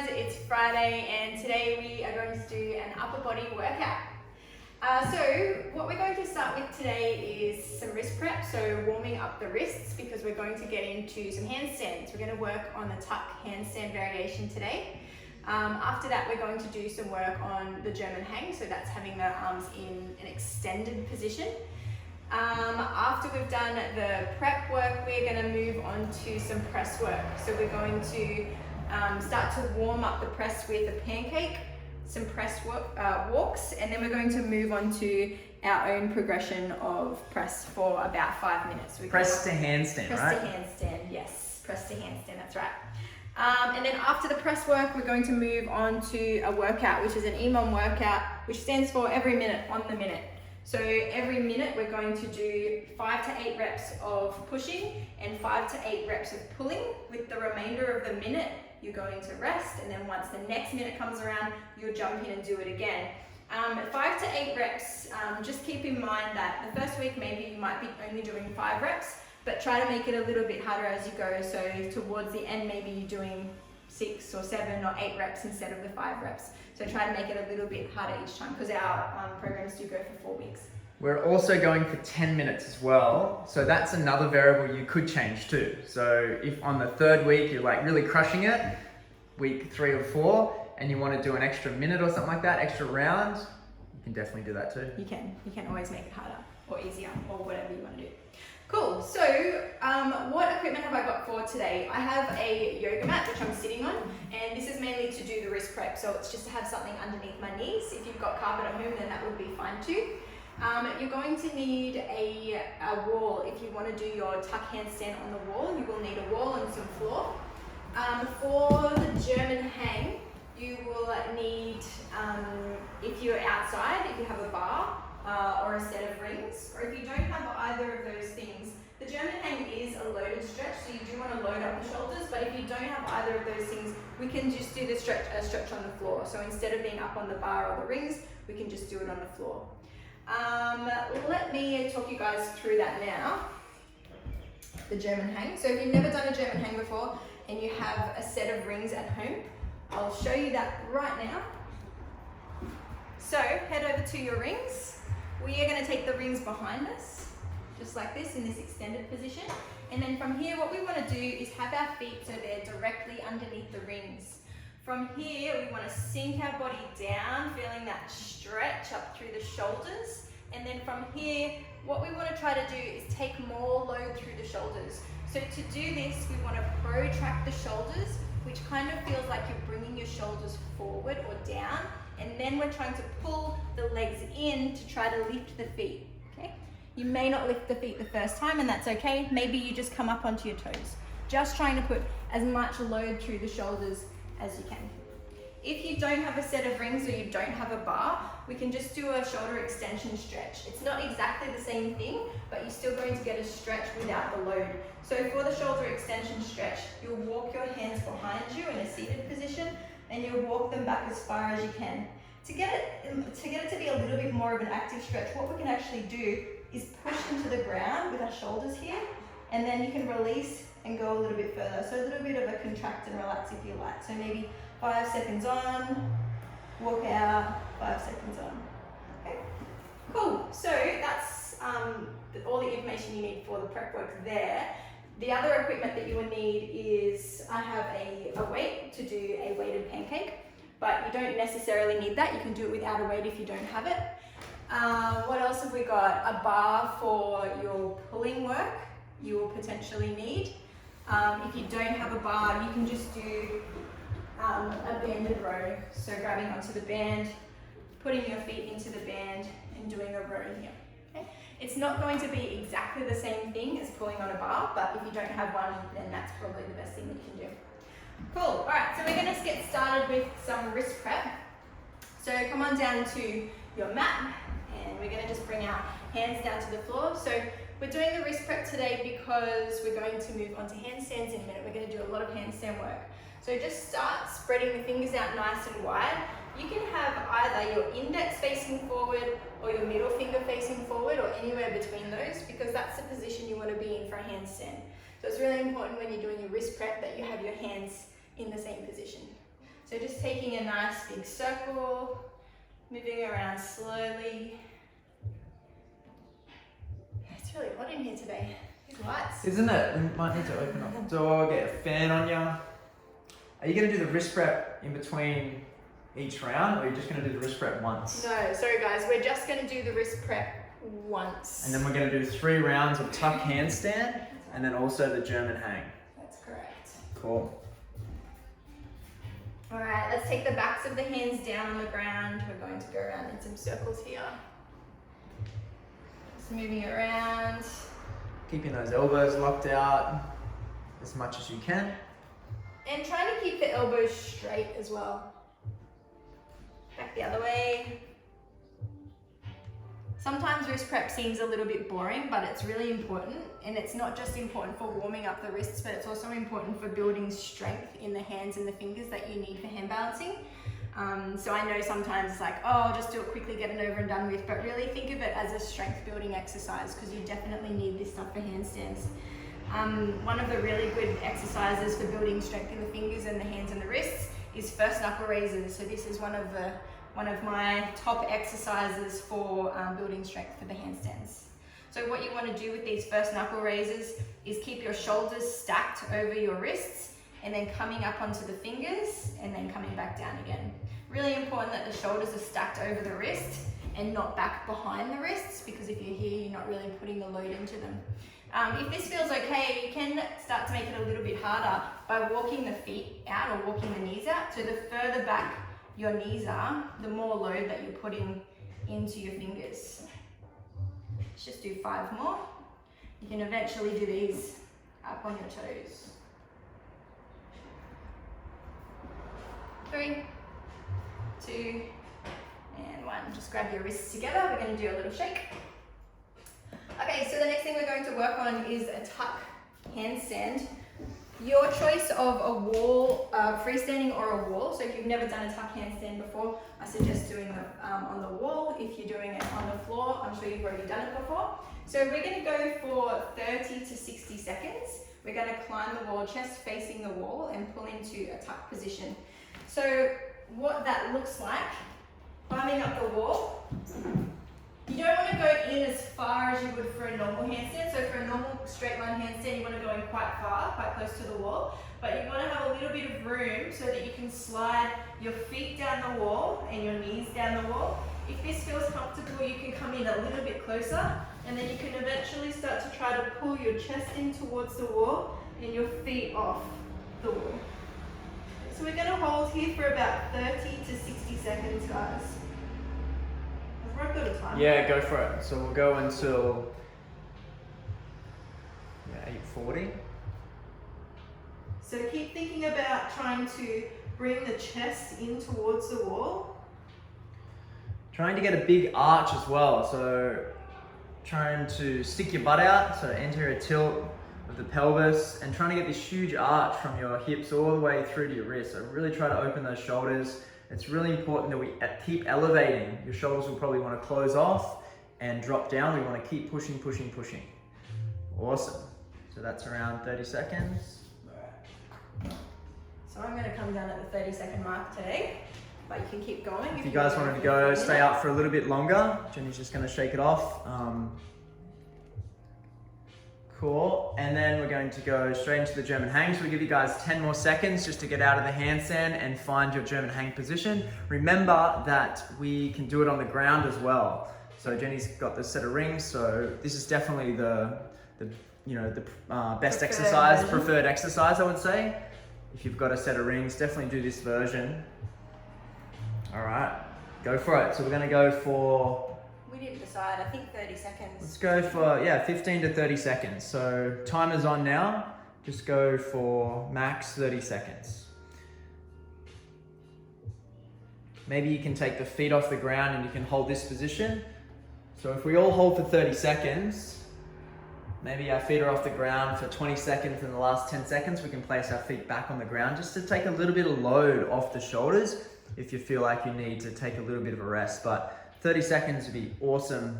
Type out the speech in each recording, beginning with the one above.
guys, it's Friday and today we are going to do an upper body workout. So what we're going to start with today is some wrist prep, so warming up the wrists because we're going to get into some handstands. We're going to work on the tuck handstand variation today. After that we're going to do some work on the German hang, so that's having the arms in an extended position. After we've done the prep work, we're going to move on to some press work. So we're going to start to warm up the press with a pancake, some press walks, and then we're going to move on to our own progression of press for about 5 minutes. Press to handstand, right? Press to handstand, yes. Press to handstand, that's right. And then after the press work, we're going to move on to a workout, which is an EMOM workout, which stands for every minute on the minute. So every minute we're going to do 5 to 8 reps of pushing and 5 to 8 reps of pulling. With the remainder of the minute, you're going to rest, and then once the next minute comes around, you'll jump in and do it again. 5 to 8 reps, just keep in mind that the first week maybe you might be only doing 5 reps, but try to make it a little bit harder as you go. So towards the end, maybe you're doing 6 or 7 or 8 reps instead of the 5 reps. So try to make it a little bit harder each time because our programs do go for 4 weeks. We're also going for 10 minutes as well. So that's another variable you could change too. So if on the 3rd week you're like really crushing it, week 3 or 4, and you want to do an extra minute or something like that, extra round, you can definitely do that too. You can always make it harder or easier or whatever you want to do. Cool, so what equipment have I got for today? I have a yoga mat which I'm sitting on, and this is mainly to do the wrist prep, so it's just to have something underneath my knees. If you've got carpet at home, then that would be fine too. You're going to need a wall. If you want to do your tuck handstand on the wall, you will need a wall and some floor. For the German hang, you will need, if you're outside, if you have a bar or a set of rings, or if you don't have either of those things, the German hang is a loaded stretch, so you do want to load up the shoulders, but if you don't have either of those things, we can just do the stretch on the floor. So instead of being up on the bar or the rings, we can just do it on the floor. Let me talk you guys through that now. The German hang. So if you've never done a German hang before and you have a set of rings at home, I'll show you that right now. So head over to your rings. We are going to take the rings behind us, just like this in this extended position. And then from here, what we want to do is have our feet so they're directly underneath the rings. From here, we want to sink our body down, feeling that stretch up through the shoulders. And then from here, what we want to try to do is take more load through the shoulders. So to do this, we want to protract the shoulders, which kind of feels like you're bringing your shoulders forward or down. And then we're trying to pull the legs in to try to lift the feet, okay? You may not lift the feet the first time, and that's okay. Maybe you just come up onto your toes. Just trying to put as much load through the shoulders as you can. If you don't have a set of rings or you don't have a bar, we can just do a shoulder extension stretch. It's not exactly the same thing, but you're still going to get a stretch without the load. So for the shoulder extension stretch, you'll walk your hands behind you in a seated position, and you'll walk them back as far as you can. To get it to be a little bit more of an active stretch, what we can actually do is push into the ground with our shoulders here, and then you can release and go a little bit further. So a little bit of a contract and relax if you like. So maybe 5 seconds on, walk out, 5 seconds on. Okay, cool. So that's all the information you need for the prep work there. The other equipment that you will need is, I have a weight to do a weighted pancake, but you don't necessarily need that. You can do it without a weight if you don't have it. What else have we got? A bar for your pulling work you will potentially need. If you don't have a bar, you can just do a banded row. So grabbing onto the band, putting your feet into the band and doing a row here. Okay? It's not going to be exactly the same thing as pulling on a bar, but if you don't have one, then that's probably the best thing that you can do. Cool, all right, so we're gonna get started with some wrist prep. So come on down to your mat, and we're gonna just bring our hands down to the floor. So we're doing the wrist prep today because we're going to move on to handstands in a minute. We're gonna do a lot of handstand work. So just start spreading the fingers out nice and wide. You can have either your index facing forward or your middle finger facing forward, or anywhere between those, because that's the position you want to be in for a handstand. So it's really important when you're doing your wrist prep that you have your hands in the same position. So just taking a nice big circle, moving around slowly. It's really hot in here today. These lights. Isn't it? We might need to open up the door, get a fan on you. Are you going to do the wrist prep in between each round, or are you just going to do the wrist prep once? No, sorry guys, we're just going to do the wrist prep once. And then we're going to do 3 rounds of tuck handstand, and then also the German hang. That's correct. Cool. All right, let's take the backs of the hands down on the ground. We're going to go around in some circles here. Just moving around. Keeping those elbows locked out as much as you can. And trying to keep the elbows straight as well. Back the other way. Sometimes wrist prep seems a little bit boring, but it's really important. And it's not just important for warming up the wrists, but it's also important for building strength in the hands and the fingers that you need for hand balancing. So I know sometimes it's like, oh, I'll just do it quickly, get it over and done with, but really think of it as a strength building exercise because you definitely need this stuff for handstands. One of the really good exercises for building strength in the fingers and the hands and the wrists is first knuckle raises. So this is one of my top exercises for building strength for the handstands. So what you want to do with these first knuckle raises is keep your shoulders stacked over your wrists and then coming up onto the fingers and then coming back down again. Really important that the shoulders are stacked over the wrist and not back behind the wrists, because if you're here, you're not really putting the load into them. If this feels okay, you can start to make it a little bit harder by walking the feet out or walking the knees out. So the further back your knees are, the more load that you're putting into your fingers. Let's just do 5 more. You can eventually do these up on your toes. 3, 2, and 1. Just grab your wrists together. We're going to do a little shake. Okay, so the next thing we're going to work on is a tuck handstand. Your choice of a wall, freestanding or a wall. So if you've never done a tuck handstand before, I suggest doing it on the wall. If you're doing it on the floor, I'm sure you've already done it before. So we're going to go for 30 to 60 seconds. We're going to climb the wall, chest facing the wall, and pull into a tuck position. So what that looks like, climbing up the wall. You don't want to go in as far as you would for a normal handstand. So for a normal straight line handstand, you want to go in quite far, quite close to the wall. But you want to have a little bit of room so that you can slide your feet down the wall and your knees down the wall. If this feels comfortable, you can come in a little bit closer, and then you can eventually start to try to pull your chest in towards the wall and your feet off the wall. So we're going to hold here for about 30 to 60 seconds, guys. I've got a time. Yeah, go for it. So we'll go until 8:40. So keep thinking about trying to bring the chest in towards the wall. Trying to get a big arch as well. So trying to stick your butt out, so anterior tilt of the pelvis, and trying to get this huge arch from your hips all the way through to your wrists. So really try to open those shoulders. It's really important that we keep elevating. Your shoulders will probably want to close off and drop down. We want to keep pushing, pushing, pushing. Awesome. So that's around 30 seconds. So I'm going to come down at the 30-second mark today, but you can keep going. If you guys wanted to go, stay up for a little bit longer. Jenny's just going to shake it off. Cool. And then we're going to go straight into the German hang. So we give you guys 10 more seconds just to get out of the handstand and find your German hang position. Remember that we can do it on the ground as well. So Jenny's got this set of rings. So this is definitely the best exercise, preferred exercise, I would say. If you've got a set of rings, definitely do this version. All right, go for it. So we're going to go for... We didn't decide. I think 30 seconds. Let's go for, 15 to 30 seconds. So timer's on now. Just go for max 30 seconds. Maybe you can take the feet off the ground and you can hold this position. So if we all hold for 30 seconds, maybe our feet are off the ground for 20 seconds, and the last 10 seconds we can place our feet back on the ground just to take a little bit of load off the shoulders if you feel like you need to take a little bit of a rest. But 30 seconds would be awesome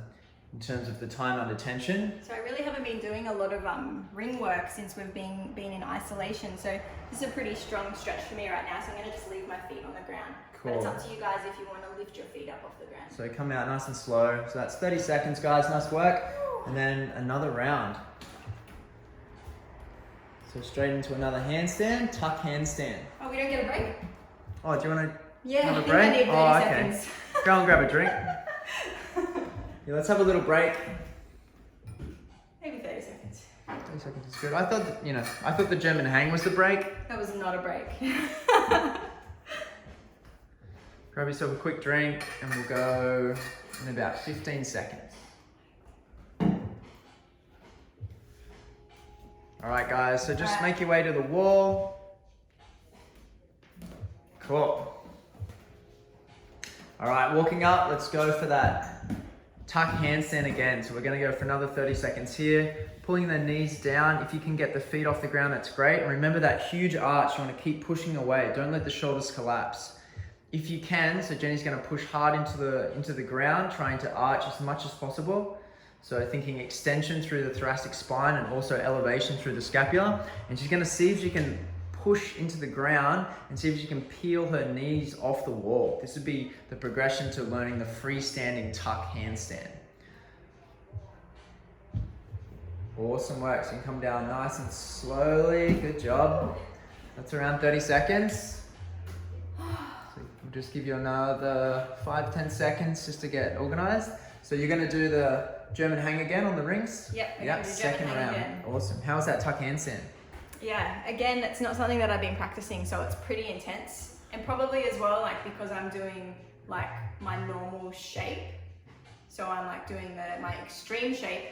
in terms of the time under tension. So I really haven't been doing a lot of ring work since we've been in isolation. So this is a pretty strong stretch for me right now. So I'm going to just leave my feet on the ground. Cool. But it's up to you guys if you want to lift your feet up off the ground. So come out nice and slow. So that's 30 seconds, guys. Nice work. And then another round. So straight into another handstand, tuck handstand. Oh, we don't get a break? Oh, do you want to Yeah, have I a think break? I need 30 seconds. Go and grab a drink. Yeah, let's have a little break. Maybe 30 seconds. 30 seconds is good. I thought the German hang was the break. That was not a break. Grab yourself a quick drink and we'll go in about 15 seconds. All right, guys, so just make your way to the wall. Cool. All right, walking up, let's go for that tuck handstand again. So we're gonna go for another 30 seconds here. Pulling the knees down. If you can get the feet off the ground, that's great. And remember that huge arch, you wanna keep pushing away. Don't let the shoulders collapse. If you can, so Jenny's gonna push hard into the ground, trying to arch as much as possible. So thinking extension through the thoracic spine and also elevation through the scapula. And she's gonna see if she can push into the ground and see if she can peel her knees off the wall. This would be the progression to learning the freestanding tuck handstand. Awesome work. So you can come down nice and slowly. Good job. That's around 30 seconds. So we'll just give you another 5-10 seconds just to get organized. So you're gonna do the German hang again on the rings? Yep, second round. Again. Awesome. How was that tuck handstand? Yeah, again, it's not something that I've been practicing, so it's pretty intense. And probably as well, like, because I'm doing like my normal shape. So I'm like doing my extreme shape,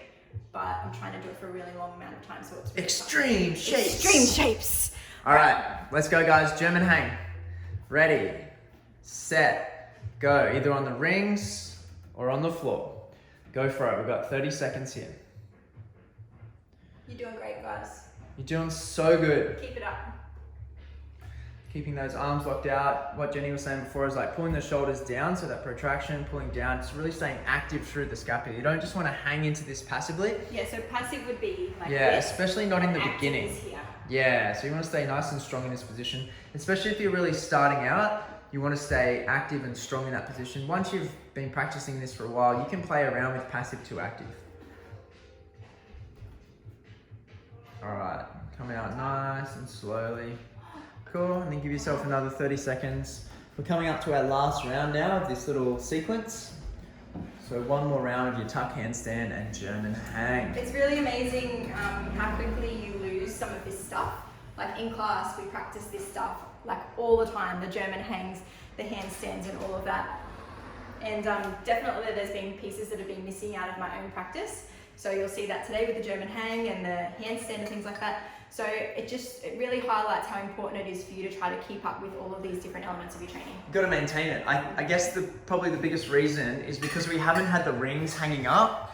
but I'm trying to do it for a really long amount of time, so it's really extreme shapes. Extreme shapes. All right, let's go, guys. German hang. Ready, set, go. Either on the rings or on the floor. Go for it. We've got 30 seconds here. You're doing great, guys. You're doing so good. Keep it up. Keeping those arms locked out. What Jenny was saying before is like pulling the shoulders down, so that protraction, pulling down, it's really staying active through the scapula. You don't just want to hang into this passively. Yeah, so passive would be like yeah, this, especially not in the beginning. Is here. Yeah, so you want to stay nice and strong in this position, especially if you're really starting out. You want to stay active and strong in that position. Once you've been practicing this for a while, you can play around with passive to active. All right, come out nice and slowly. Cool, and then give yourself another 30 seconds. We're coming up to our last round now of this little sequence. So one more round of your tuck handstand and German hang. It's really amazing how quickly you lose some of this stuff. Like in class, we practice this stuff like all the time, the German hangs, the handstands and all of that. And definitely there's been pieces that have been missing out of my own practice. So you'll see that today with the German hang and the handstand and things like that. So it really highlights how important it is for you to try to keep up with all of these different elements of your training. You've got to maintain it. I guess probably the biggest reason is because we haven't had the rings hanging up.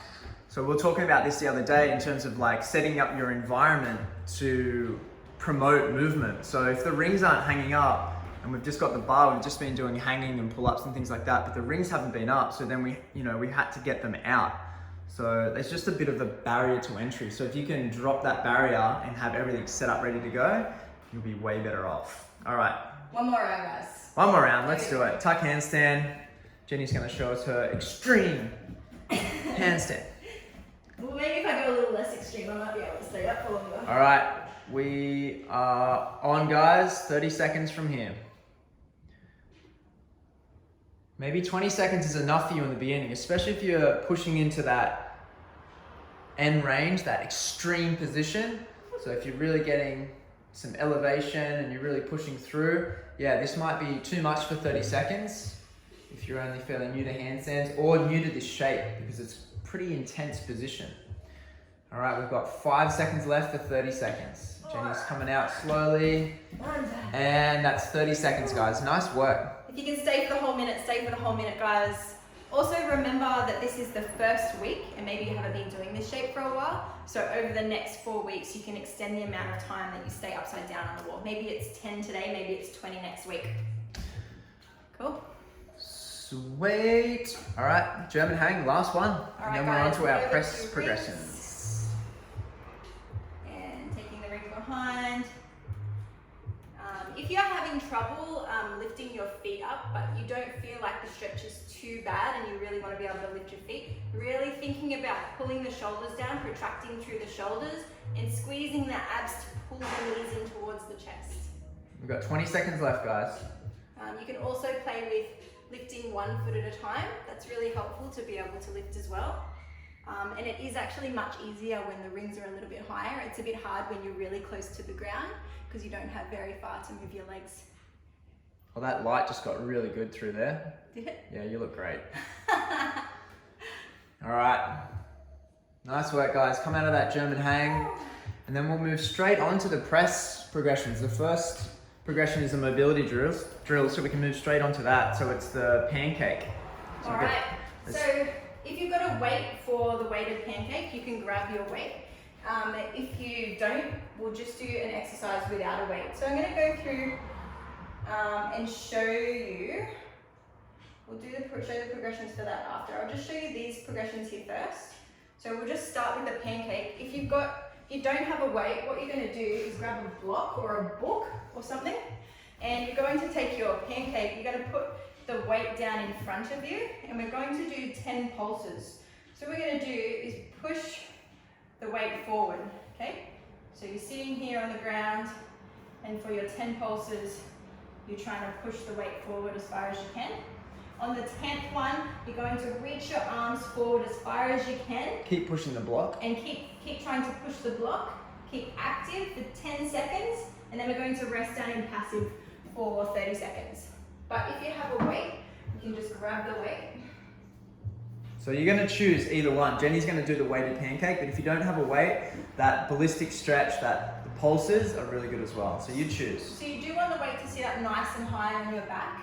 So we were talking about this the other day in terms of like setting up your environment to promote movement. So if the rings aren't hanging up and we've just got the bar, we've just been doing hanging and pull-ups and things like that, but the rings haven't been up, so then we had to get them out. So there's just a bit of a barrier to entry. So if you can drop that barrier and have everything set up ready to go, you'll be way better off. All right. One more round, guys. One more round, let's do it. Tuck handstand. Jenny's gonna show us her extreme handstand. Well, maybe if I go a little less extreme, I might be able to stay up for longer. All right, we are on, guys. 30 seconds from here. Maybe 20 seconds is enough for you in the beginning, especially if you're pushing into that end range, that extreme position. So if you're really getting some elevation and you're really pushing through, yeah, this might be too much for 30 seconds if you're only fairly new to handstands or new to this shape, because it's a pretty intense position. All right, we've got 5 seconds left for 30 seconds. Jenny's coming out slowly. And that's 30 seconds, guys. Nice work. If you can stay for the whole minute, stay for the whole minute, guys. Also remember that this is the first week and maybe you haven't been doing this shape for a while. So over the next 4 weeks, you can extend the amount of time that you stay upside down on the wall. Maybe it's 10 today, maybe it's 20 next week. Cool. Sweet. All right, German hang, last one. And then we're on to our press progressions. And taking the ring behind. If you're having trouble lifting your feet up, but you don't feel like the stretch is too bad and you really want to be able to lift your feet, really thinking about pulling the shoulders down, protracting through the shoulders, and squeezing the abs to pull the knees in towards the chest. We've got 20 seconds left, guys. You can also play with lifting one foot at a time. That's really helpful to be able to lift as well. And it is actually much easier when the rings are a little bit higher. It's a bit hard when you're really close to the ground because you don't have very far to move your legs. Well, that light just got really good through there. Did it? Yeah, you look great. All right. Nice work, guys. Come out of that German hang. And then we'll move straight on to the press progressions. The first progression is the mobility drill, so we can move straight onto that. So it's the pancake. So all right. So if you've got a weight for the weighted pancake, you can grab your weight. If you don't, we'll just do an exercise without a weight. So I'm going to go through and show you. We'll show the progressions for that after. I'll just show you these progressions here first. So we'll just start with the pancake. If you don't have a weight, what you're going to do is grab a block or a book or something, and you're going to take your pancake, you're going to put the weight down in front of you, and we're going to do 10 pulses. So what we're going to do is push the weight forward, okay? So you're sitting here on the ground, and for your 10 pulses, you're trying to push the weight forward as far as you can. On the 10th one, you're going to reach your arms forward as far as you can. Keep pushing the block. And keep trying to push the block. Keep active for 10 seconds, and then we're going to rest down in passive for 30 seconds. But if you have a weight, you can just grab the weight. So you're going to choose either one. Jenny's going to do the weighted pancake, but if you don't have a weight, that ballistic stretch, the pulses are really good as well. So you choose. So you do want the weight to sit up nice and high on your back.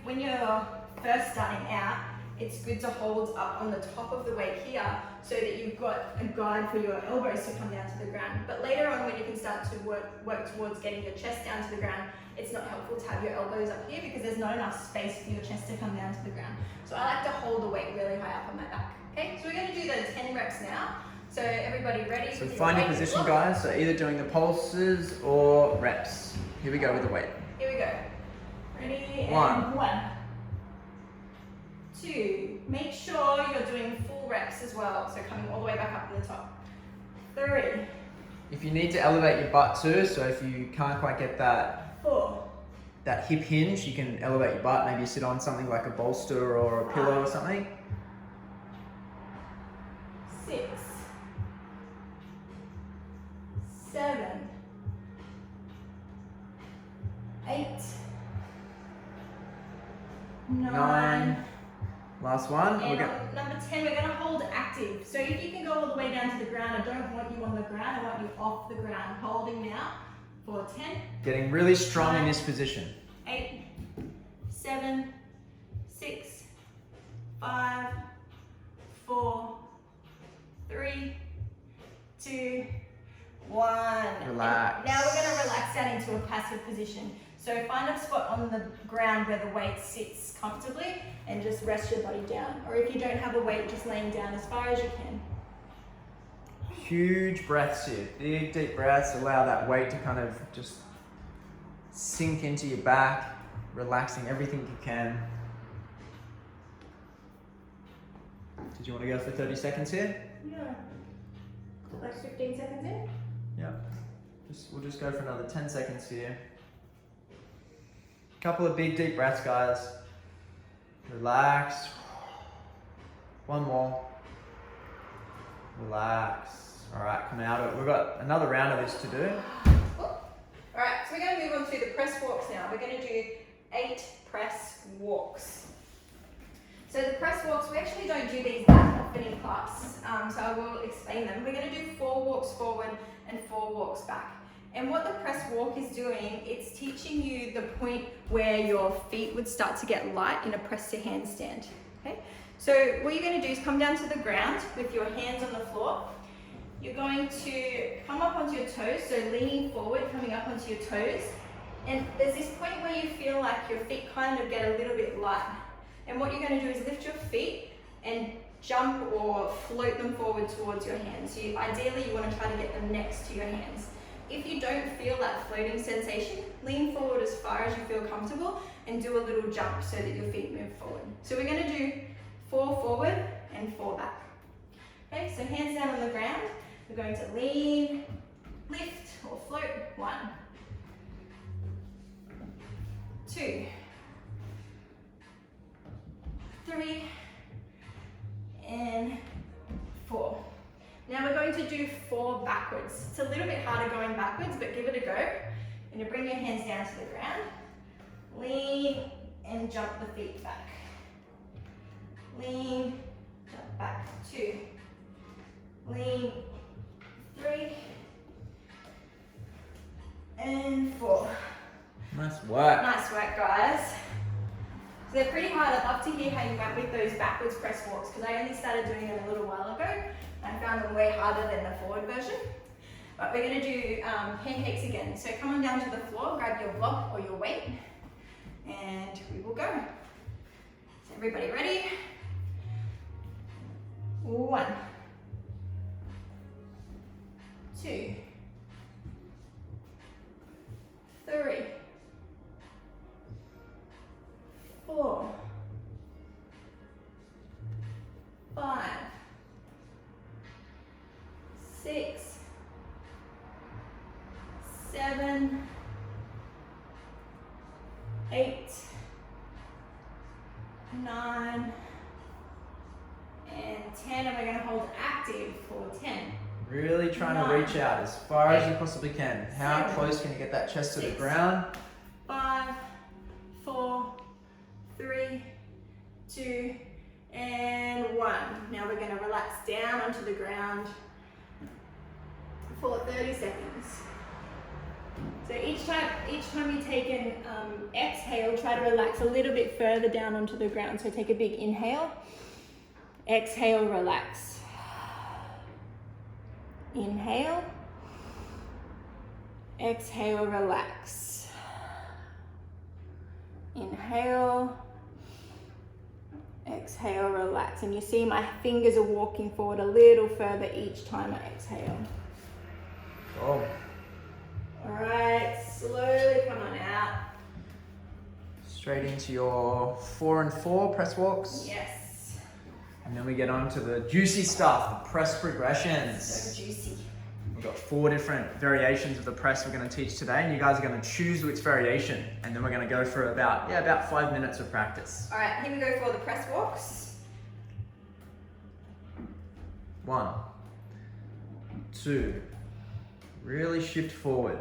When you're first starting out, it's good to hold up on the top of the weight here so that you've got a guide for your elbows to come down to the ground. But later on, when you can start to work towards getting your chest down to the ground, it's not helpful to have your elbows up here because there's not enough space for your chest to come down to the ground. So I like to hold the weight really high up on my back. Okay, so we're going to do the 10 reps now. So everybody ready? So find your position, guys. So either doing the pulses or reps. Here we go with the weight. Here we go. Ready? One. 1, 2. Make sure you're doing full reps as well. So coming all the way back up to the top. 3. If you need to elevate your butt too, so if you can't quite get that 4. that hip hinge, you can elevate your butt. Maybe sit on something like a bolster or a pillow or something. 6. 7. 8. 9. Last one. And on number 10, we're going to hold active. So if you can go all the way down to the ground, I don't want you on the ground, I want you off the ground. Holding now for 10. Getting really strong in this position. 8, 7, 6, 5, 4, 3, 2, 1. Relax. And now we're going to relax down into a passive position. So find a spot on the ground where the weight sits comfortably and just rest your body down. Or if you don't have a weight, just laying down as far as you can. Huge breaths here. Big, deep breaths. Allow that weight to kind of just sink into your back, relaxing everything you can. Did you want to go for 30 seconds here? Yeah. Like 15 seconds in? Yeah. We'll just go for another 10 seconds here. Couple of big deep breaths, guys. Relax. One more. Relax. All right, come out of it. We've got another round of this to do. All right, so we're going to move on to the press walks now. We're going to do 8 press walks. So the press walks, we actually don't do these that often in class, so I will explain them. We're going to do 4 walks forward and 4 walks back. And what the press walk is doing, it's teaching you the point where your feet would start to get light in a press to handstand. Okay? So what you're going to do is come down to the ground with your hands on the floor. You're going to come up onto your toes, so leaning forward, coming up onto your toes. And there's this point where you feel like your feet kind of get a little bit light. And what you're going to do is lift your feet and jump or float them forward towards your hands. So ideally you want to try to get them next to your hands. If you don't feel that floating sensation, lean forward as far as you feel comfortable and do a little jump so that your feet move forward. So we're going to do 4 forward and 4 back. Okay, so hands down on the ground. We're going to lean, lift or float. 1, 2, 3, and 4. Now we're going to do 4 backwards. It's a little bit harder going backwards, but give it a go. And you bring your hands down to the ground, lean and jump the feet back. Lean, jump back. 2, lean, 3, and 4. Nice work. Nice work, guys. So they're pretty hard. I'd love to hear how you went with those backwards press walks because I only started doing them a little while ago. I found them way harder than the forward version. But we're going to do pancakes again. So come on down to the floor, grab your block or your weight, and we will go. So everybody ready? 1, 2, 3, 4, 5, 6, 7, 8, 9, and 10, and we're going to hold active for 10. Really trying 9, to reach out as far as you 8, possibly can. How 7, close can you get that chest to the 6, ground? 5, 4, 3, 2, and 1. Now we're going to relax down onto the ground for 30 seconds. So each time you take an exhale, try to relax a little bit further down onto the ground. So take a big inhale, exhale, relax. Inhale, exhale, relax. Inhale, exhale, relax. And you see my fingers are walking forward a little further each time I exhale. Oh. All right, slowly come on out. Straight into your 4 and 4 press walks. Yes. And then we get on to the juicy stuff, the press progressions. So juicy. We've got 4 different variations of the press we're going to teach today, and you guys are going to choose which variation, and then we're going to go for about 5 minutes of practice. All right, here we go for the press walks. 1, 2, really shift forward.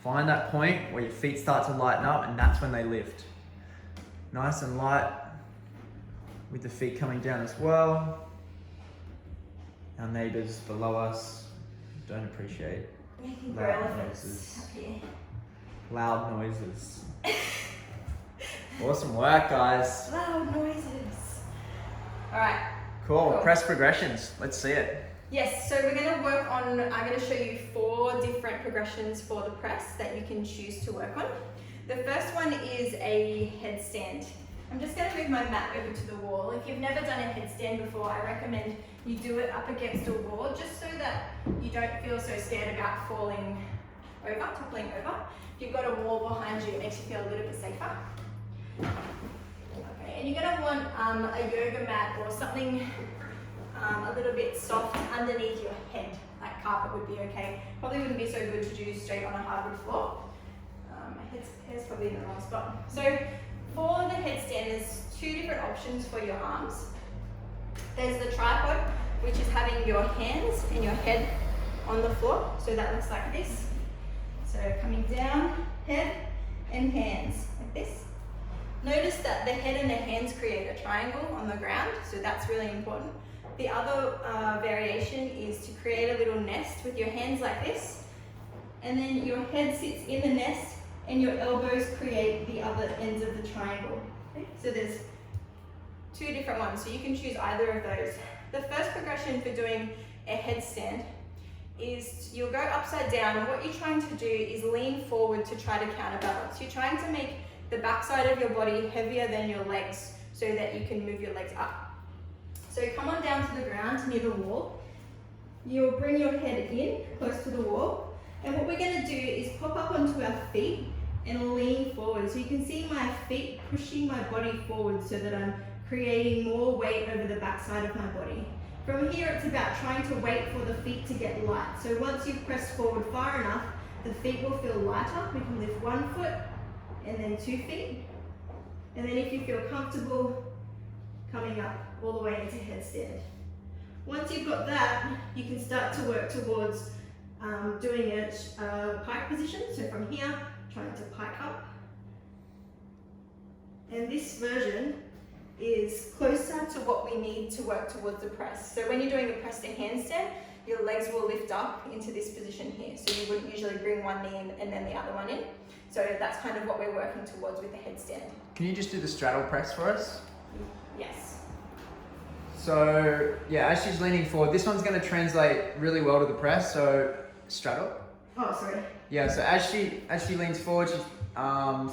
Find that point where your feet start to lighten up, and that's when they lift. Nice and light with the feet coming down as well. Our neighbors below us don't appreciate Making loud elephants noises. up here. Loud noises. Awesome work, guys. Loud noises. All right. Cool. Cool. Press progressions. Let's see it. Yes, so we're going to work on, I'm going to show you 4 different progressions for the press that you can choose to work on. The first one is a headstand. I'm just going to move my mat over to the wall. If you've never done a headstand before, I recommend you do it up against a wall just so that you don't feel so scared about falling over, toppling over. If you've got a wall behind you, it makes you feel a little bit safer. Okay, and you're going to want a yoga mat or something a little bit soft underneath your head. Like carpet would be okay. Probably wouldn't be so good to do straight on a hardwood floor. My head's probably in the wrong spot. So for the headstand, there's 2 different options for your arms. There's the tripod, which is having your hands and your head on the floor. So that looks like this. So coming down, head and hands, like this. Notice that the head and the hands create a triangle on the ground, so that's really important. The other variation is to create a little nest with your hands like this, and then your head sits in the nest and your elbows create the other ends of the triangle. Okay? So there's 2 different ones, so you can choose either of those. The first progression for doing a headstand is you'll go upside down, and what you're trying to do is lean forward to try to counterbalance. You're trying to make the backside of your body heavier than your legs, so that you can move your legs up. So come on down to the ground near the wall. You'll bring your head in close to the wall, and what we're going to do is pop up onto our feet and lean forward. So you can see my feet pushing my body forward so that I'm creating more weight over the back side of my body. From here, it's about trying to wait for the feet to get light. So once you've pressed forward far enough, the feet will feel lighter. We can lift 1 foot and then 2 feet. And then if you feel comfortable, coming up all the way into headstand. Once you've got that, you can start to work towards doing a pike position. So from here, trying to pike up. And this version is closer to what we need to work towards the press. So when you're doing a press to handstand, your legs will lift up into this position here. So you wouldn't usually bring one knee in and then the other one in. So that's kind of what we're working towards with the headstand. Can you just do the straddle press for us? Yes. So yeah, as she's leaning forward, this one's going to translate really well to the press. So straddle. Oh, sorry. Yeah. So as she leans forward, she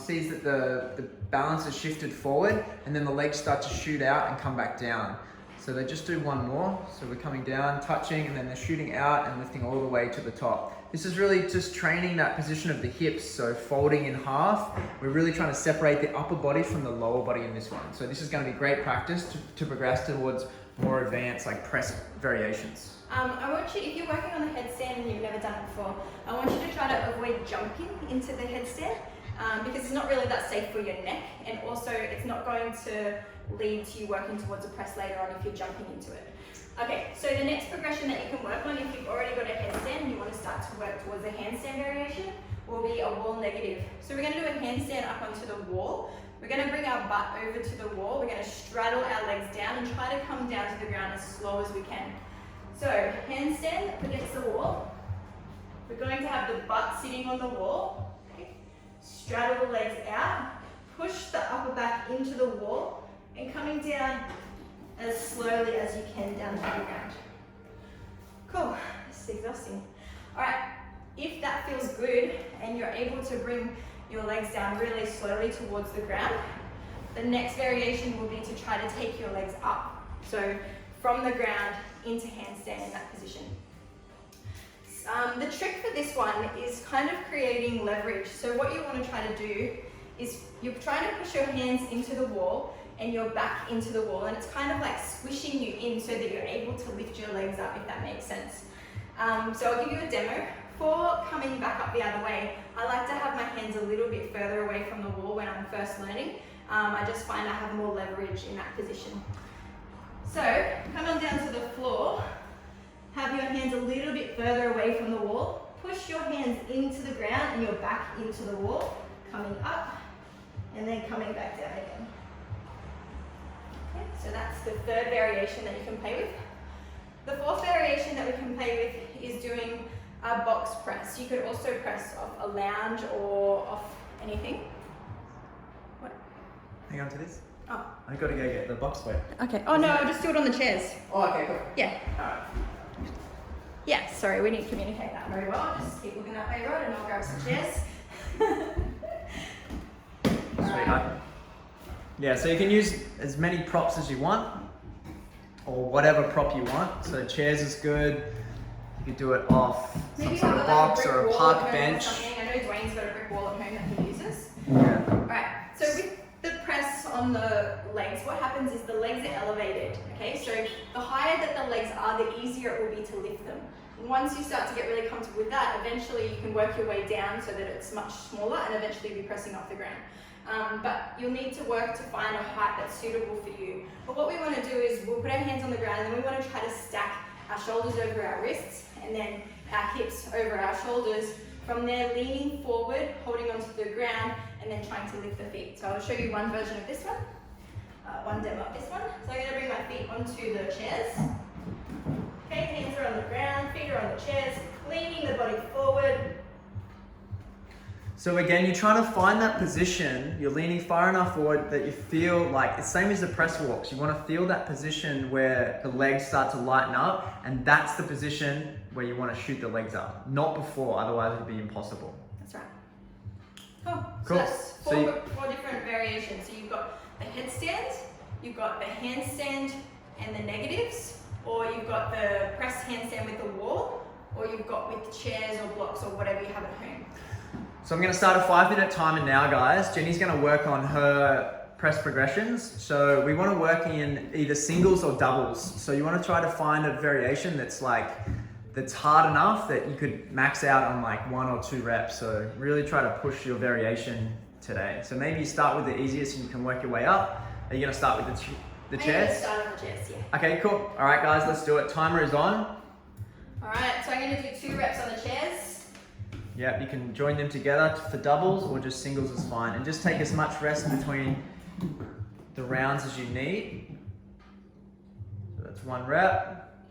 sees that the balance has shifted forward, and then the legs start to shoot out and come back down. So they just do one more. So we're coming down, touching, and then they're shooting out and lifting all the way to the top. This is really just training that position of the hips, so folding in half. We're really trying to separate the upper body from the lower body in this one. So this is going to be great practice to progress towards more advanced like press variations. I want you, if you're working on the headstand and you've never done it before, I want you to try to avoid jumping into the headstand because it's not really that safe for your neck, and also it's not going to lead to you working towards a press later on if you're jumping into it. Okay, so the next progression that you can work on if you've already got a headstand and you want to start to work towards a handstand variation will be a wall negative. So we're going to do a handstand up onto the wall. We're going to bring our butt over to the wall. We're going to straddle our legs down and try to come down to the ground as slow as we can. So handstand against the wall. We're going to have the butt sitting on the wall. Okay. Straddle the legs out. Push the upper back into the wall and coming down as slowly as you can down to the ground. Cool, this is exhausting. All right, if that feels good and you're able to bring your legs down really slowly towards the ground, the next variation will be to try to take your legs up. So from the ground into handstand in that position. The trick for this one is kind of creating leverage. So what you want to try to do is you're trying to push your hands into the wall and your back into the wall, and it's kind of like squishing you in so that you're able to lift your legs up, if that makes sense. So I'll give you a demo. For coming back up the other way, I like to have my hands a little bit further away from the wall when I'm first learning. I just find I have more leverage in that position. So come on down to the floor, have your hands a little bit further away from the wall, push your hands into the ground and your back into the wall, coming up and then coming back down again. Okay, so that's the third variation that you can play with. The fourth variation that we can play with is doing a box press. You could also press off a lounge or off anything. What? Hang on to this. Oh. I got to go get the box weight. Okay. Oh no, I'll just do it on the chairs. Oh, okay, cool. Yeah. Alright. Yeah, sorry, we didn't communicate that very well. Just keep looking at A-Rod and I'll grab some chairs. Sweetheart. Yeah, so you can use as many props as you want, or whatever prop you want. So chairs is good. You could do it off some Maybe sort have of like box brick or a wall park at home or bench. something. I know Dwayne's got a brick wall at home that he uses. Yeah. Alright, so with the press on the legs, what happens is the legs are elevated, okay? So the higher that the legs are, the easier it will be to lift them. Once you start to get really comfortable with that, eventually you can work your way down so that it's much smaller and eventually be pressing off the ground. But you'll need to work to find a height that's suitable for you. But what we want to do is we'll put our hands on the ground and then we want to try to stack our shoulders over our wrists and then our hips over our shoulders. From there, leaning forward, holding onto the ground, and then trying to lift the feet. So I'll show you one version of this one, one demo of this one. So I'm going to bring my feet onto the chairs. Okay, hands are on the ground, feet are on the chairs, leaning the body forward. So again, you're trying to find that position, you're leaning far enough forward that you feel like, it's same as the press walks, you want to feel that position where the legs start to lighten up, and that's the position where you want to shoot the legs up, not before, otherwise it'd be impossible. That's right. Cool. Cool. So that's four different variations. So you've got the headstand, you've got the handstand and the negatives, or you've got the press handstand with the wall, or you've got with chairs or blocks or whatever you have at home. So I'm going to start a 5-minute timer now, guys. Jenny's going to work on her press progressions. So we want to work in either singles or doubles. So you want to try to find a variation that's hard enough that you could max out on like 1 or 2 reps. So really try to push your variation today. So maybe you start with the easiest and you can work your way up. Are you going to start with the chairs? I'm going to start on the chairs, yeah. Okay, cool. All right, guys, let's do it. Timer is on. All right, so I'm going to do 2 reps on the chairs. Yeah, you can join them together for doubles or just singles is fine. And just take as much rest between the rounds as you need. So that's 1 rep.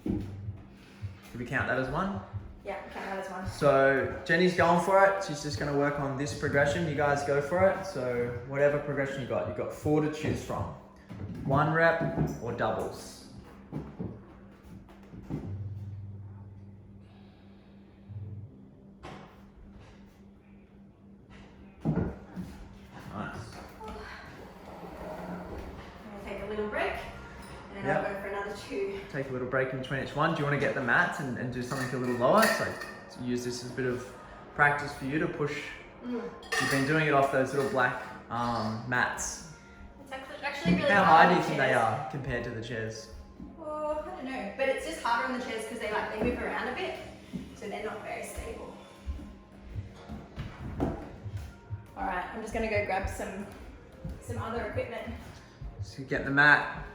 Did we count that as 1? Yeah, count that as 1. So Jenny's going for it. She's just going to work on this progression. You guys go for it. So whatever progression you've got 4 to choose from. 1 rep or doubles. I'll go for another 2. Take a little break in between each one. Do you want to get the mats and do something a little lower? So use this as a bit of practice for you to push. You've been doing it off those little black mats. It's actually really How hard high do you on think chairs. they are compared to the chairs? Oh, I don't know. But it's just harder on the chairs because they move around a bit. So they're not very stable. Alright, I'm just going to go grab some other equipment. So you get the mat.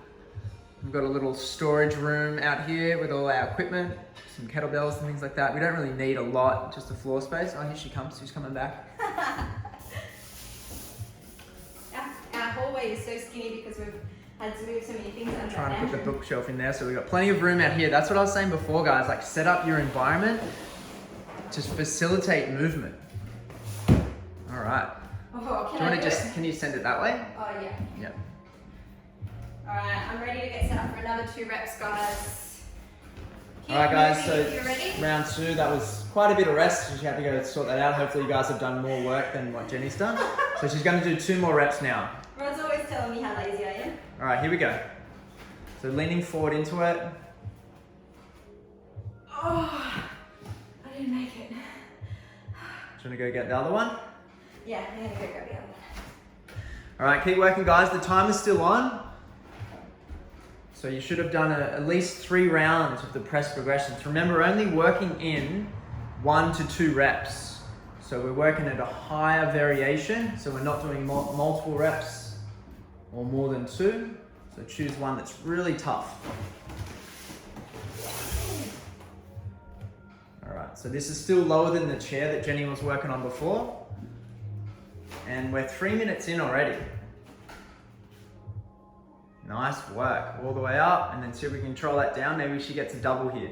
We've got a little storage room out here with all our equipment, some kettlebells and things like that. We don't really need a lot, just a floor space. Oh, here she comes. She's coming back. Our hallway is so skinny because we've had to move so many things under Trying to put the bookshelf in there, so we've got plenty of room out here. That's what I was saying before, guys. Like, set up your environment to facilitate movement. All right. Oh, Do you want to can you send it that way? Oh, yeah. Yeah. Alright, I'm ready to get set up for another 2 reps, guys. Alright, guys, so if you're ready. round 2, that was quite a bit of rest. She had to go sort that out. Hopefully, you guys have done more work than what Jenny's done. So she's going to do 2 more reps now. Rod's always telling me how lazy I am. Alright, here we go. So leaning forward into it. Oh, I didn't make it. Do you want to go get the other one? Yeah, I'm going to go grab the other one. Alright, keep working, guys. The timer's still on. So you should have done at least 3 rounds of the press progressions. Remember, we're only working in 1 to 2 reps. So we're working at a higher variation. So we're not doing multiple reps or more than 2. So choose one that's really tough. All right, so this is still lower than the chair that Jenny was working on before. And we're 3 minutes in already. Nice work, all the way up, and then see if we can control that down. Maybe she gets a double here.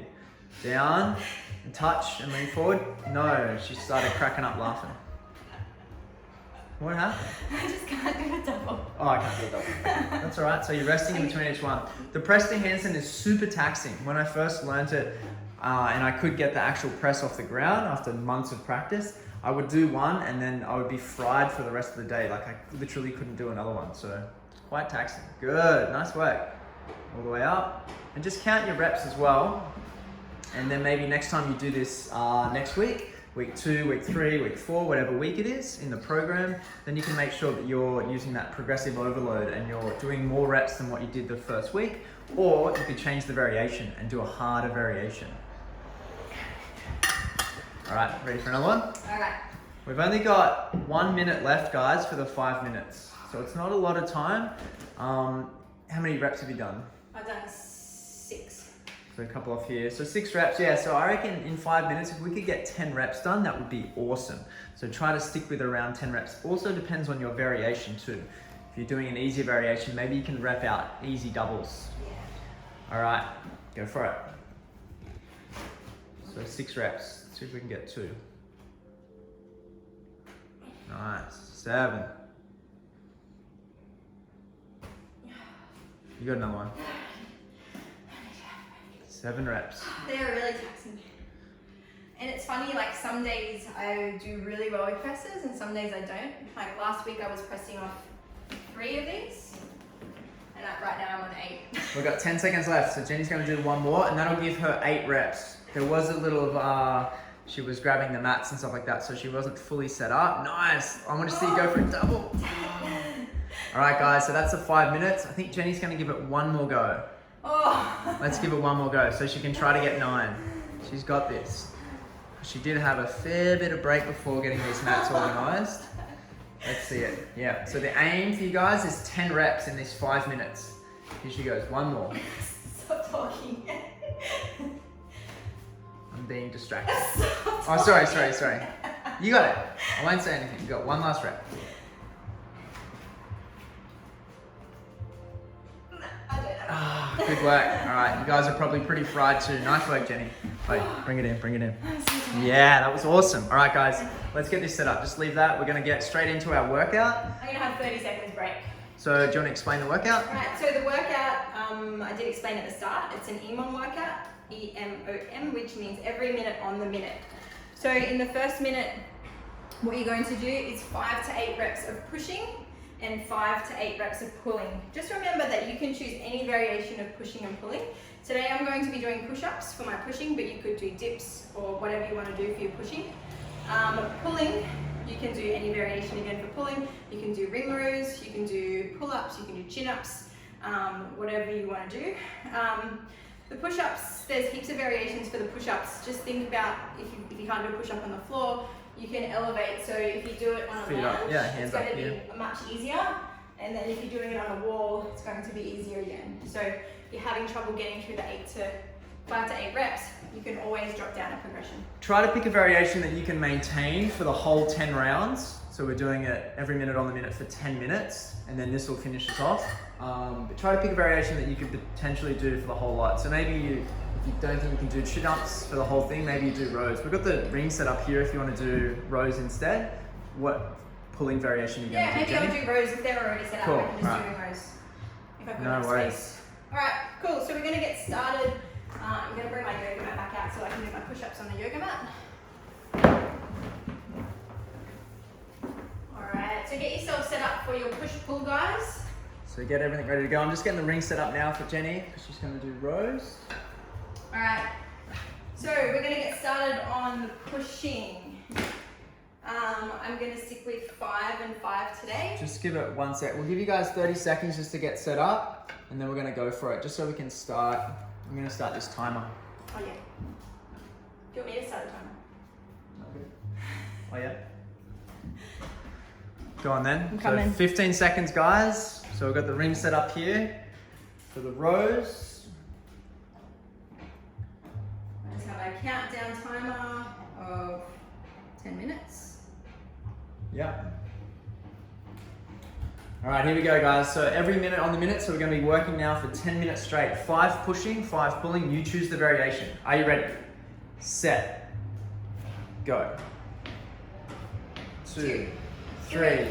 Down, and touch, and lean forward. No, she started cracking up laughing. What happened? I just can't do a double. Oh, I can't do a double. That's all right, so you're resting in between each one. The press to handstand is super taxing. When I first learned it, and I could get the actual press off the ground after months of practice, I would do one, and then I would be fried for the rest of the day. Like, I literally couldn't do another one, so. Quite taxing. Good, nice work. All the way up. And just count your reps as well. And then maybe next time you do this next week, week 2, week 3, week 4, whatever week it is in the program, then you can make sure that you're using that progressive overload and you're doing more reps than what you did the first week. Or you could change the variation and do a harder variation. All right, ready for another one? All right. We've only got 1 minute left, guys, for the 5 minutes. So it's not a lot of time. How many reps have you done? I've done 6. So a couple off here. So 6 reps, yeah. So I reckon in 5 minutes, if we could get 10 reps done, that would be awesome. So try to stick with around 10 reps. Also depends on your variation too. If you're doing an easier variation, maybe you can rep out easy doubles. Yeah. All right, go for it. So 6 reps. Let's see if we can get 2. Nice. 7. You got another one. 7 reps. They're really taxing. And it's funny, like some days I do really well with presses and some days I don't. Like last week I was pressing off 3 of these And right now I'm on 8. We've got 10 seconds left, so Jenny's going to do one more, and that'll give her 8 reps. There was a little of, she was grabbing the mats and stuff like that, so she wasn't fully set up. Nice! I want to see you go for a double. All right, guys, so that's the 5 minutes. I think Jenny's going to give it one more go. Oh. Let's give it one more go, so she can try to get 9. She's got this. She did have a fair bit of break before getting these mats organised. Let's see it. Yeah, so the aim for you guys is 10 reps in this 5 minutes. Here she goes, one more. Stop talking. I'm being distracted. Stop Oh, sorry. You got it. I won't say anything. You got one last rep. Ah, good work. All right, you guys are probably pretty fried too. Nice work, Jenny. Wait, bring it in. Yeah, that was awesome. All right, guys, let's get this set up. Just leave that. We're going to get straight into our workout. I'm going to have 30 seconds break. So do you want to explain the workout? Right, so the workout, I did explain at the start. It's an EMOM workout, EMOM, which means every minute on the minute. So in the first minute, what you're going to do is 5 to 8 reps of pushing and 5 to 8 reps of pulling. Just remember that you can choose any variation of pushing and pulling. Today I'm going to be doing push-ups for my pushing, but you could do dips or whatever you want to do for your pushing. Pulling, you can do any variation again for pulling. You can do ring rows, you can do pull-ups, you can do chin-ups, whatever you want to do. The push-ups, there's heaps of variations for the push-ups. Just think about if you can't do a push-up on the floor, you can elevate. So if you do it on a lounge, it's going to be much easier. And then if you're doing it on a wall, it's going to be easier again. So if you're having trouble getting through the 5 to 8 reps, you can always drop down a progression. Try to pick a variation that you can maintain for the whole 10 rounds. So we're doing it every minute on the minute for 10 minutes, and then this will finish us off. But try to pick a variation that you could potentially do for the whole lot. So maybe if you don't think you can do chin-ups for the whole thing, maybe you do rows. We've got the ring set up here if you want to do rows instead. What pulling variation are you going to do, maybe Jenny? I'll do rows if they're already set up. Cool. I can just do rows if I've got enough space. Alright, cool. So we're going to get started. I'm going to bring my yoga mat back out so I can do my push-ups on the yoga mat. Alright, so get yourself set up for your push-pull, guys. So get everything ready to go. I'm just getting the ring set up now for Jenny because she's going to do rows. Alright, so we're going to get started on the pushing. I'm going to stick with 5 and 5 today. Just give it 1 sec. We'll give you guys 30 seconds just to get set up, and then we're going to go for it, just so we can start. I'm going to start this timer. Oh yeah. Do you want me to start the timer? Oh yeah? Go on then. I'm coming. So 15 seconds, guys. So we've got the ring set up here for the rows. I just have a countdown timer of 10 minutes. Yep. All right, here we go, guys. So every minute on the minute, so we're going to be working now for 10 minutes straight. 5 pushing, 5 pulling. You choose the variation. Are you ready? Set. Go. 2, 3,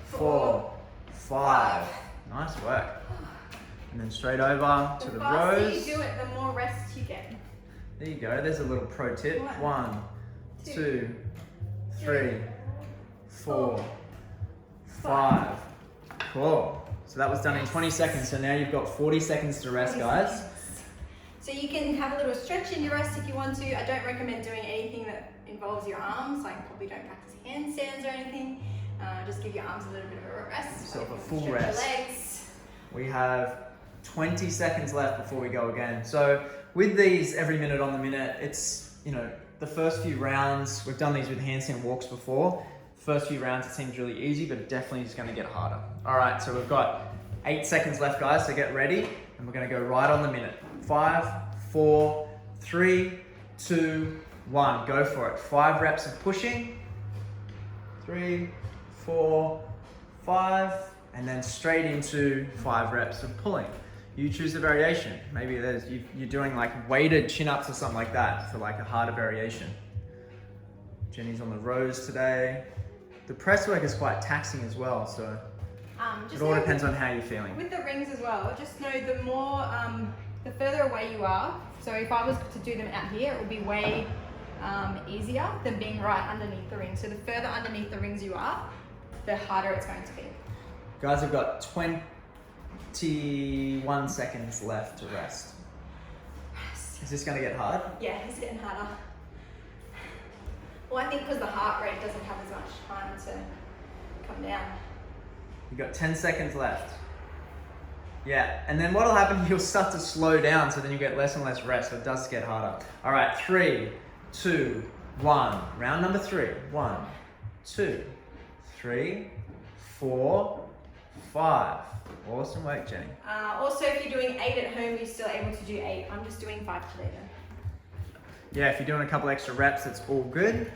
4, 5. Nice work. And then straight over to the rows. The faster you do it, the more rest you get. There you go. There's a little pro tip. 1, 2, 3, 4, 5. Cool. So that was done in 20 seconds. So now you've got 40 seconds to rest, guys. So you can have a little stretch in your rest if you want to. I don't recommend doing anything that involves your arms. Like probably don't practice handstands or anything. Just give your arms a little bit of a rest. So so a full stretch rest. Your legs. We have 20 seconds left before we go again. So with these every minute on the minute, it's, the first few rounds, we've done these with handstand walks before. First few rounds, it seems really easy, but it definitely is going to get harder. All right, so we've got 8 seconds left, guys, so get ready. And we're going to go right on the minute. 5, 4, 3, 2, 1. Go for it. 5 reps of pushing. 3, 4, 5. And then straight into 5 reps of pulling. You choose the variation. Maybe you're doing like weighted chin-ups or something like that for like a harder variation. Jenny's on the rows today. The press work is quite taxing as well, so it all depends on how you're feeling. With the rings as well, just know the more, the further away you are, so if I was to do them out here, it would be way easier than being right underneath the ring. So the further underneath the rings you are, the harder it's going to be. Guys, we've got 21 seconds left to rest. Is this gonna get hard? Yeah, it's getting harder. Well, I think because the heart rate doesn't have as much time to come down. You've got 10 seconds left. Yeah, and then what'll happen, you'll start to slow down, so then you get less and less rest, so it does get harder. All right, 3, 2, 1. Round number 3. 1, 2, 3, 4, 5. Awesome work, Jenny. Also, if you're doing 8 at home, you're still able to do 8. I'm just doing 5 today then. Yeah, if you're doing a couple extra reps, it's all good.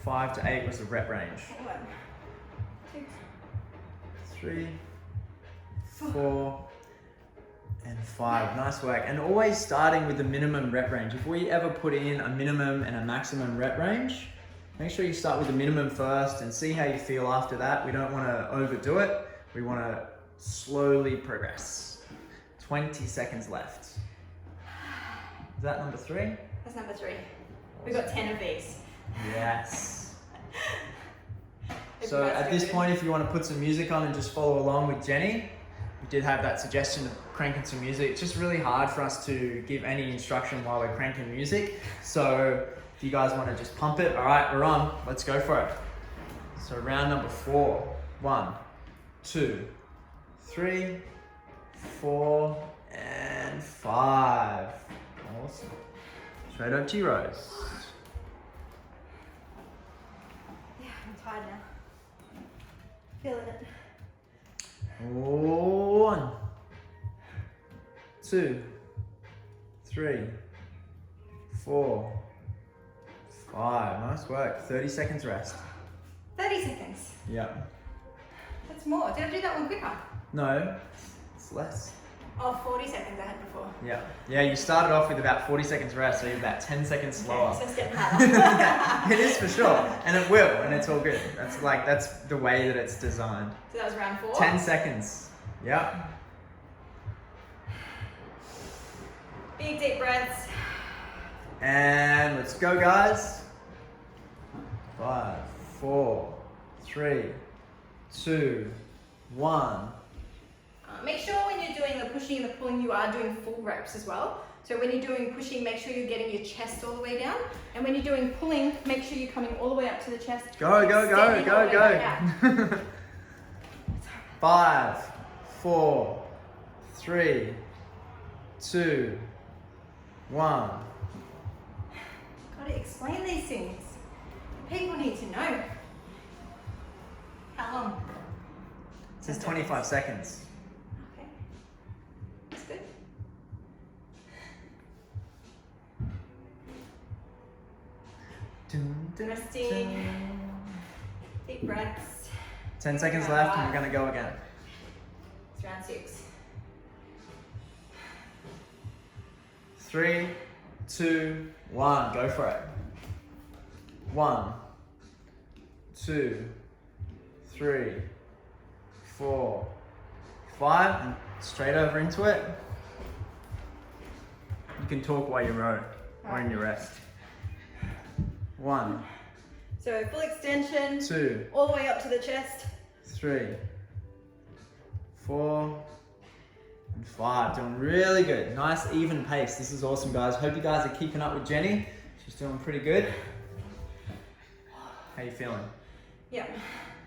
5 to 8 was the rep range. 1, 2, 3, 4, and 5. Nice work. And always starting with the minimum rep range. If we ever put in a minimum and a maximum rep range, make sure you start with the minimum first and see how you feel after that. We don't want to overdo it. We want to slowly progress. 20 seconds left. Is that number 3? That's number 3. We've got 10 of these. Yes. If So you guys at this go point, if you want to put some music on and just follow along with Jenny, we did have that suggestion of cranking some music. It's just really hard for us to give any instruction while we're cranking music. So if you guys want to just pump it, all right, we're on. Let's go for it. So round number 4. 1, 2, 3, 4, and 5. Awesome. Straight up G-rows. Yeah, I'm tired now. Feeling it. 1, 2, 3, 4, 5. Nice work. 30 seconds rest. 30 seconds. Yep. That's more. Did I do that one quicker? No, it's less. Oh, 40 seconds I had before. Yeah. Yeah, you started off with about 40 seconds rest, so you're about 10 seconds slower. Okay, so it's getting harder. Yeah, it is for sure. And it will, and it's all good. That's the way that it's designed. So that was round 4? 10 seconds. Yep. Big deep breaths. And let's go, guys. 5, 4, 3, 2, 1. Make sure when you're doing the pushing and the pulling, you are doing full reps as well. So when you're doing pushing, make sure you're getting your chest all the way down. And when you're doing pulling, make sure you're coming all the way up to the chest. Go, go, go, Extending go, all the way back go. out. 5, 4, 3, 2, 1. Gotta explain these things. People need to know. How long? It says 25 seconds. Okay. That's good. Dun, dun, Resting. dun. Deep breaths. 10 seconds left and we're gonna go again. It's round 6. 3, 2, 1. Go for it. 1, 2, 3, 4, 5, and straight over into it. You can talk while you row or in your rest. 1, So full extension. 2, All the way up to the chest. 3, 4, and 5. Doing really good. Nice even pace. This is awesome, guys. Hope you guys are keeping up with Jenny. She's doing pretty good. How you feeling? Yeah.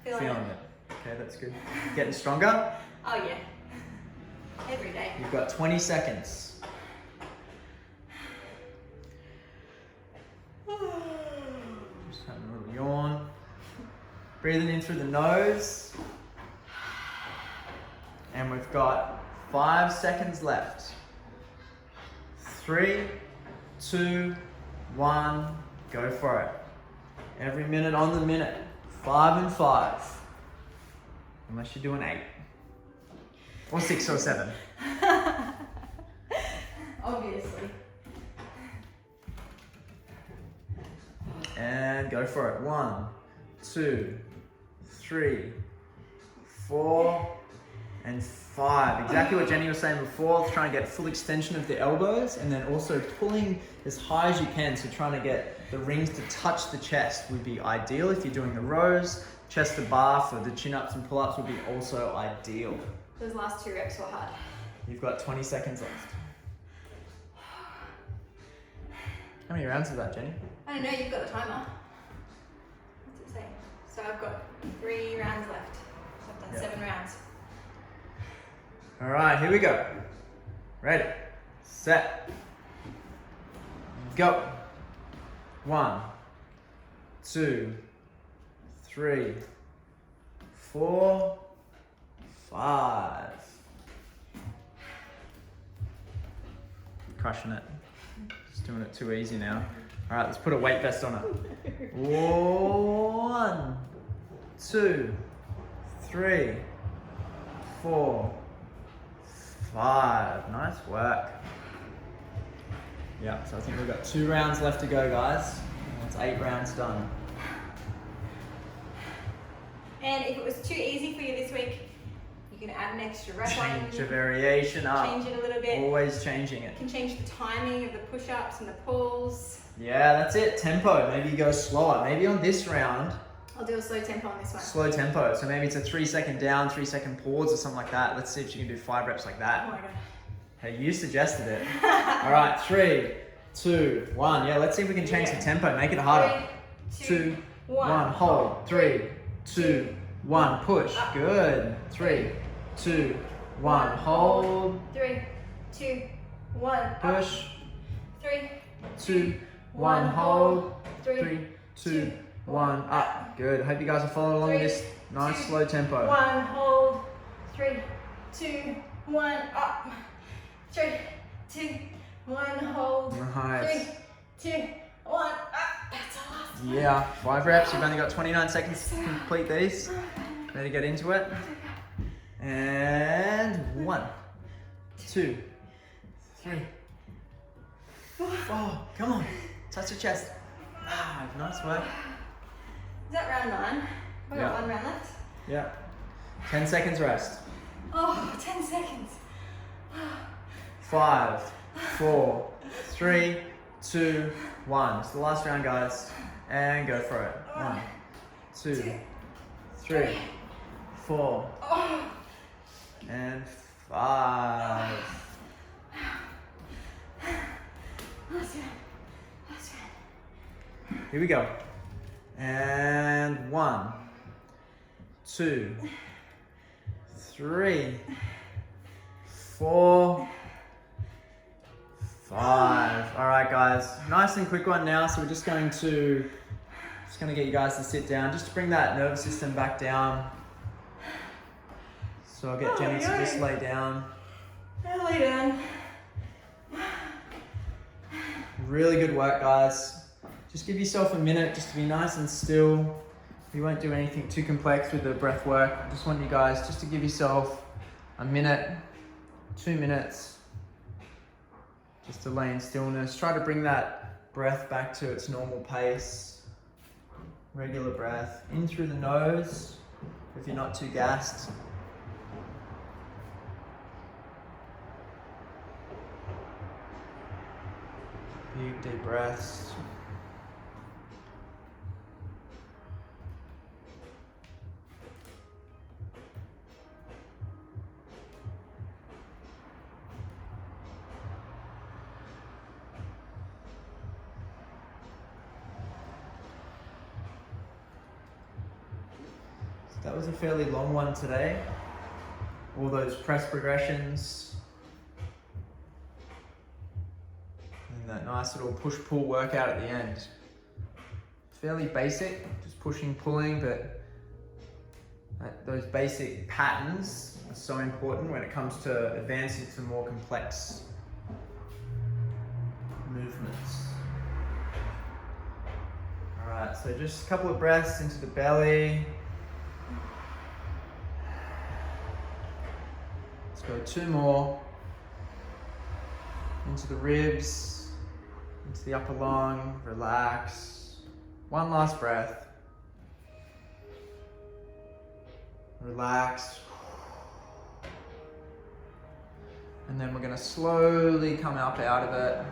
Feeling it. Okay, that's good. Getting stronger. Oh yeah. Every day. You've got 20 seconds. Just having a little yawn. Breathing in through the nose. And we've got 5 seconds left. 3, 2, 1, go for it. Every minute on the minute. 5 and 5. Unless you're doing 8. Or 6 or 7. Obviously. And go for it. 1, 2, 3, 4, and 5. Exactly what Jenny was saying before. Try and get full extension of the elbows and then also pulling as high as you can. So trying to get the rings to touch the chest would be ideal. If you're doing the rows, chest to bar for the chin-ups and pull-ups would be also ideal. Those last 2 reps were hard. You've got 20 seconds left. How many rounds is that, Jenny? I don't know, you've got the timer. What's it say? So I've got 3 rounds left. So I've done 7 rounds. All right, here we go. Ready, set, go. 1, 2, 3, 4, 5. Crushing it. Just doing it too easy now. All right, let's put a weight vest on it. 1, 2, 3, 4, 5. Nice work. Yeah, so I think we've got 2 rounds left to go, guys. That's 8 rounds done. And if it was too easy for you this week, you can add an extra rep on. Change a variation up. Change it a little bit. Always changing it. You can change the timing of the push-ups and the pulls. Yeah, that's it. Tempo. Maybe you go slower. Maybe on this round, I'll do a slow tempo on this one. slow tempo. So maybe it's a 3-second down, 3-second pause or something like that. Let's see if you can do 5 reps like Oh that. my god. Hey, you suggested it. All right, 3, 2, 1. Yeah, let's see if we can change the tempo. Make it harder. 3, 2, 1. Hold. 3, 2, 1. Push. Good. 3, 2, 1. Hold. 3, 2, 1. Push. 3, 2, 1. Hold. 3, 3, 2, 1. Up. Good. Hope you guys are following along with this nice slow tempo. 1. Hold. 3, 2, 1. Up. 3, 2, 1. Hold. Nice. 3, 2, 1. Up. That's our last one. Yeah, 5 reps. You've only got 29 seconds to complete these. Ready to get into it? And 1, 2, 3, 4. Come on. Touch your chest. 5. Nice work. Is that round 9? We've Yeah. got 1 round left. Yeah. 10 seconds rest. Oh, 10 seconds. 5, 4, 3, 2, 1. It's the last round, guys. And go for it. 1, 2, 3, 4, Oh. and 5. Last round. Last round. Here we go. And 1, 2, 3, 4, 5. All right, guys. Nice and quick one now. So we're just going to get you guys to sit down, just to bring that nervous system back down. So I'll get Jenny to just lay down. I'll lay down. Really good work, guys. Just give yourself a minute just to be nice and still. We won't do anything too complex with the breath work. I just want you guys just to give yourself a minute, 2 minutes, just to lay in stillness. Try to bring that breath back to its normal pace. Regular breath. In through the nose, if you're not too gassed. Big deep breaths. That was a fairly long one today. All those press progressions. And that nice little push-pull workout at the end. Fairly basic, just pushing, pulling, but those basic patterns are so important when it comes to advancing to more complex movements. All right, so just a couple of breaths into the belly. Let's go 2 more. Into the ribs, into the upper lung, relax. 1 last breath. Relax. And then we're gonna slowly come up out of it.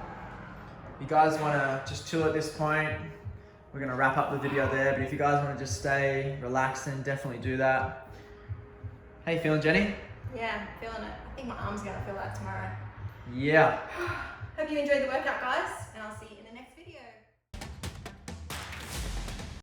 If you guys wanna just chill at this point, we're gonna wrap up the video there, but if you guys wanna just stay relaxed, then definitely do that. How you feeling, Jenny? Yeah, feeling it. I think my arm's gonna feel that tomorrow. Yeah. Hope you enjoyed the workout, guys, and I'll see you.